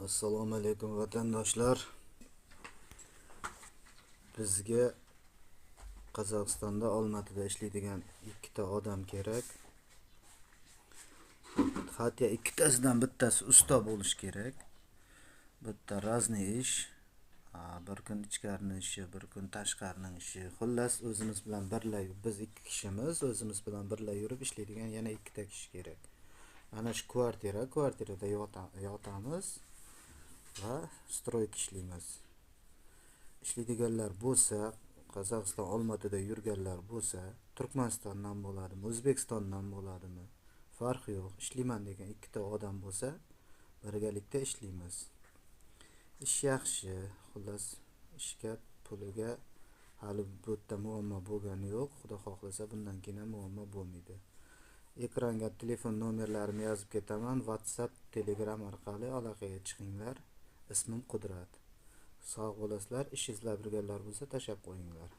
Assalomu alaykum vatandoshlar. Bizga Qozog'istonda Olmaotada ishlaydigan ikkita odam kerak. Hatto ikkitasidan bittasi usta bo'lish kerak. Bitta razniy ish, bir kun ichkarining ishi, bir kun tashqarining ishi. Xullas o'zimiz bilan birga biz ikki kishimiz o'zimiz bilan birga yurib ishlaydigan yana ikkita kishi kerak. Ana shu kvartirada yotamiz va stroyka ishlaymiz. Ishlaydiganlar bo'lsa, Qozog'iston Olmaotada yurganlar bo'lsa, Turkmanistondan bo'ladimi, O'zbekistondan bo'ladimi, farqi yo'q. Ishlayman degan ikkita odam bo'lsa, birgalikda ishlaymiz. Ish yaxshi, xullas ishga, puliga hali bu yerda muammo bo'lgani yo'q. Xudo xohlasa bundan keyin muammo bo'lmaydi. Ekranga telefon nomerlarimni yozib ketaman. WhatsApp, Telegram orqali aloqaga chiqinglar. Ismim Qudrat. Sog' bo'lasizlar. Ish izlab yurganlar bo'lsa, tashab qo'yinglar.